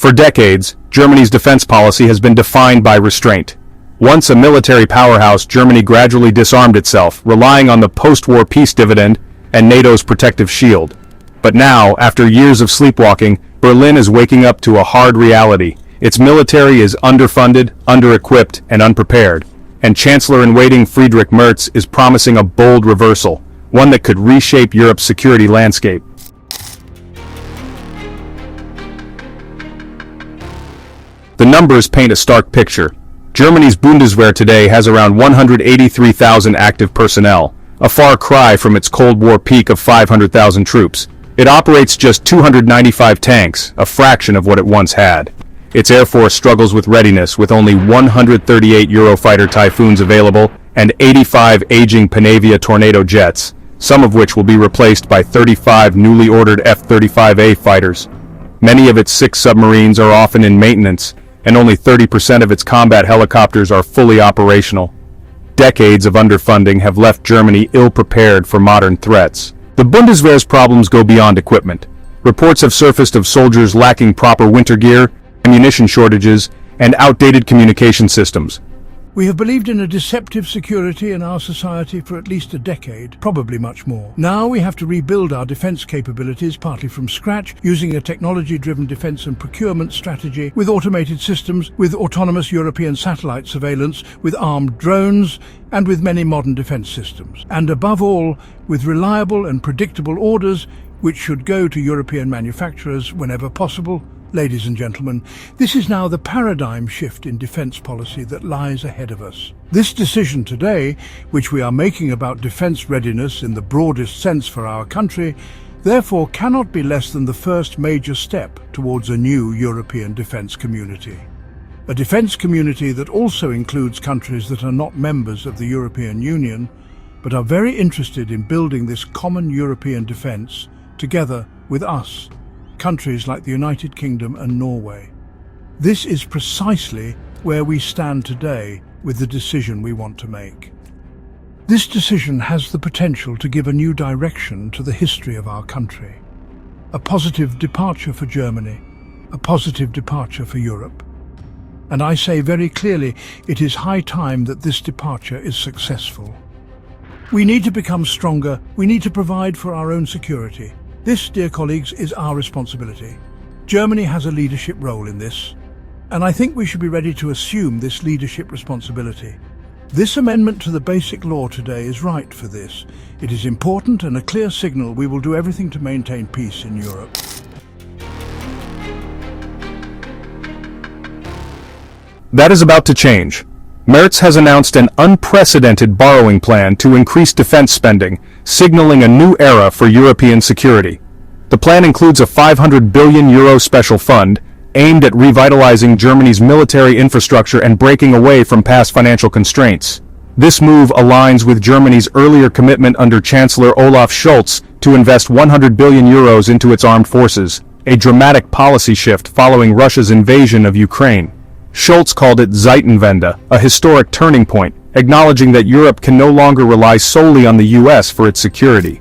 For decades, Germany's defense policy has been defined by restraint. Once a military powerhouse, Germany gradually disarmed itself, relying on the post-war peace dividend and NATO's protective shield. But now, after years of sleepwalking, Berlin is waking up to a hard reality. Its military is underfunded, under-equipped, and unprepared. And Chancellor-in-Waiting Friedrich Merz is promising a bold reversal, one that could reshape Europe's security landscape. The numbers paint a stark picture. Germany's Bundeswehr today has around 183,000 active personnel, a far cry from its Cold War peak of 500,000 troops. It operates just 295 tanks, a fraction of what it once had. Its air force struggles with readiness, with only 138 Eurofighter Typhoons available and 85 aging Panavia Tornado jets, some of which will be replaced by 35 newly ordered F-35A fighters. Many of its 6 submarines are often in maintenance, and only 30% of its combat helicopters are fully operational. Decades of underfunding have left Germany ill-prepared for modern threats. The Bundeswehr's problems go beyond equipment. Reports have surfaced of soldiers lacking proper winter gear, ammunition shortages, and outdated communication systems. We have believed in a deceptive security in our society for at least a decade, probably much more. Now we have to rebuild our defense capabilities partly from scratch, using a technology-driven defense and procurement strategy with automated systems, with autonomous European satellite surveillance, with armed drones, and with many modern defense systems. And above all, with reliable and predictable orders which should go to European manufacturers whenever possible. Ladies and gentlemen, this is now the paradigm shift in defense policy that lies ahead of us. This decision today, which we are making about defense readiness in the broadest sense for our country, therefore cannot be less than the first major step towards a new European defense community. A defense community that also includes countries that are not members of the European Union, but are very interested in building this common European defense together with us, countries like the United Kingdom and Norway. This is precisely where we stand today with the decision we want to make. This decision has the potential to give a new direction to the history of our country. A positive departure for Germany, a positive departure for Europe. And I say very clearly, it is high time that this departure is successful. We need to become stronger. We need to provide for our own security. This, dear colleagues, is our responsibility. Germany has a leadership role in this, and I think we should be ready to assume this leadership responsibility. This amendment to the basic law today is right for this. It is important and a clear signal we will do everything to maintain peace in Europe. That is about to change. Merz has announced an unprecedented borrowing plan to increase defense spending, signaling a new era for European security. The plan includes a €500 billion special fund aimed at revitalizing Germany's military infrastructure and breaking away from past financial constraints. This move aligns with Germany's earlier commitment under Chancellor Olaf Scholz to invest €100 billion into its armed forces, a dramatic policy shift following Russia's invasion of Ukraine. Scholz called it Zeitenwende, a historic turning point, acknowledging that Europe can no longer rely solely on the US for its security.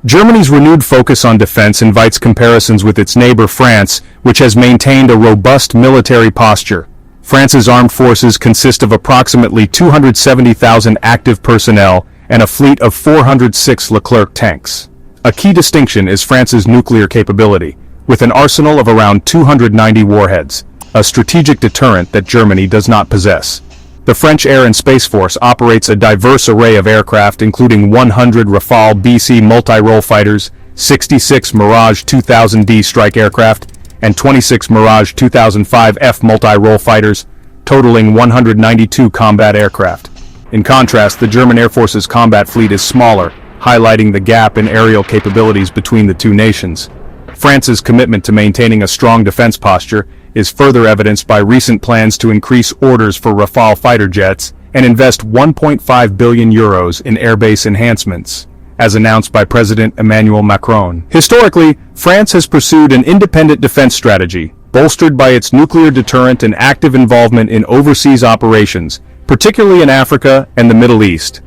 Germany's renewed focus on defense invites comparisons with its neighbor France, which has maintained a robust military posture. France's armed forces consist of approximately 270,000 active personnel and a fleet of 406 Leclerc tanks. A key distinction is France's nuclear capability, with an arsenal of around 290 warheads, a strategic deterrent that Germany does not possess. The French Air and Space Force operates a diverse array of aircraft including 100 Rafale BC multi-role fighters, 66 Mirage 2000D strike aircraft, and 26 Mirage 2005F multi-role fighters, totaling 192 combat aircraft. In contrast, the German Air Force's combat fleet is smaller, highlighting the gap in aerial capabilities between the two nations. France's commitment to maintaining a strong defense posture is further evidenced by recent plans to increase orders for Rafale fighter jets and invest €1.5 billion in airbase enhancements, as announced by President Emmanuel Macron. Historically, France has pursued an independent defense strategy, bolstered by its nuclear deterrent and active involvement in overseas operations, particularly in Africa and the Middle East.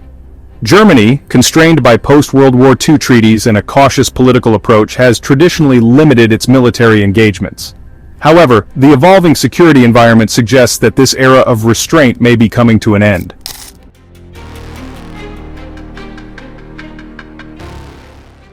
Germany, constrained by post-World War II treaties and a cautious political approach, has traditionally limited its military engagements. However, the evolving security environment suggests that this era of restraint may be coming to an end.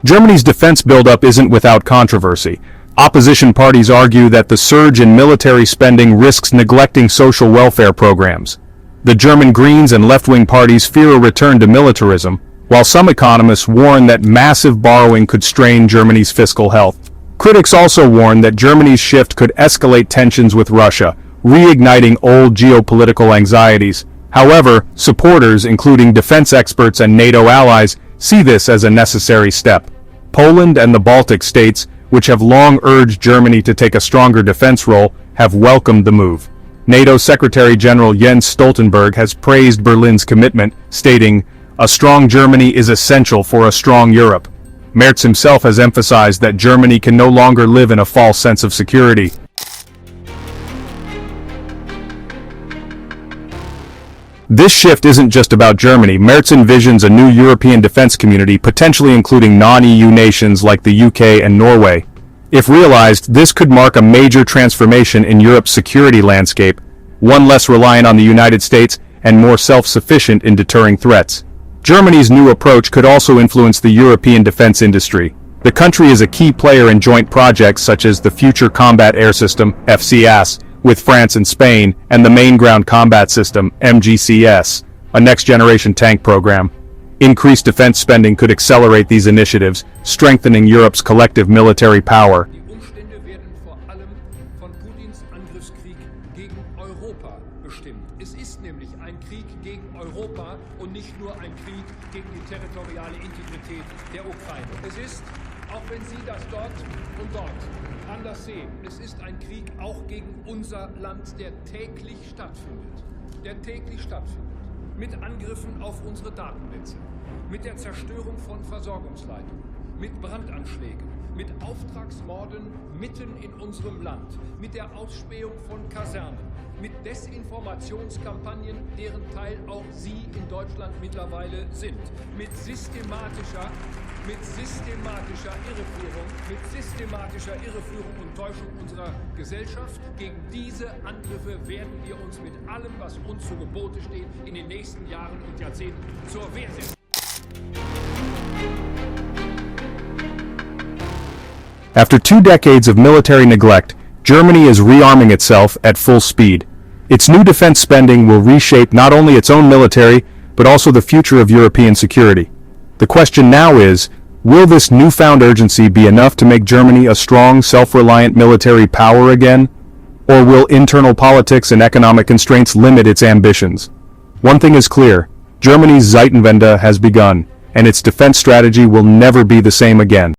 Germany's defense buildup isn't without controversy. Opposition parties argue that the surge in military spending risks neglecting social welfare programs. The German Greens and left-wing parties fear a return to militarism, while some economists warn that massive borrowing could strain Germany's fiscal health. Critics also warn that Germany's shift could escalate tensions with Russia, reigniting old geopolitical anxieties. However, supporters, including defense experts and NATO allies, see this as a necessary step. Poland and the Baltic states, which have long urged Germany to take a stronger defense role, have welcomed the move. NATO Secretary General Jens Stoltenberg has praised Berlin's commitment, stating, "A strong Germany is essential for a strong Europe." Merz himself has emphasized that Germany can no longer live in a false sense of security. This shift isn't just about Germany. Merz envisions a new European defense community, potentially including non-EU nations like the UK and Norway. If realized, this could mark a major transformation in Europe's security landscape, one less reliant on the United States and more self-sufficient in deterring threats. Germany's new approach could also influence the European defense industry. The country is a key player in joint projects such as the Future Combat Air System, FCAS, with France and Spain, and the Main Ground Combat System, MGCS, a next-generation tank program. Increased defense spending could accelerate these initiatives, strengthening Europe's collective military power. Die Umstände werden vor allem von Putins Angriffskrieg gegen Europa bestimmt. Es ist nämlich ein Krieg gegen Europa und nicht nur ein Krieg gegen die territoriale Integrität der Ukraine. Es ist, auch wenn Sie das dort und dort anders sehen, es ist ein Krieg auch gegen unser Land, der täglich stattfindet. Der täglich stattfindet. Mit Angriffen auf unsere Datennetze, mit der Zerstörung von Versorgungsleitungen, mit Brandanschlägen, mit Auftragsmorden mitten in unserem Land, mit der Ausspähung von Kasernen, mit Desinformationskampagnen, deren Teil auch Sie in Deutschland mittlerweile sind, mit systematischer Irreführung und Täuschung unserer Gesellschaft. Gegen diese Angriffe werden wir uns mit allem, was uns zu Gebote steht, in den nächsten Jahren und Jahrzehnten zur Wehr setzen. After 2 decades of military neglect, Germany is rearming itself at full speed. Its new defense spending will reshape not only its own military, but also the future of European security. The question now is, will this newfound urgency be enough to make Germany a strong, self-reliant military power again? Or will internal politics and economic constraints limit its ambitions? One thing is clear, Germany's Zeitenwende has begun, and its defense strategy will never be the same again.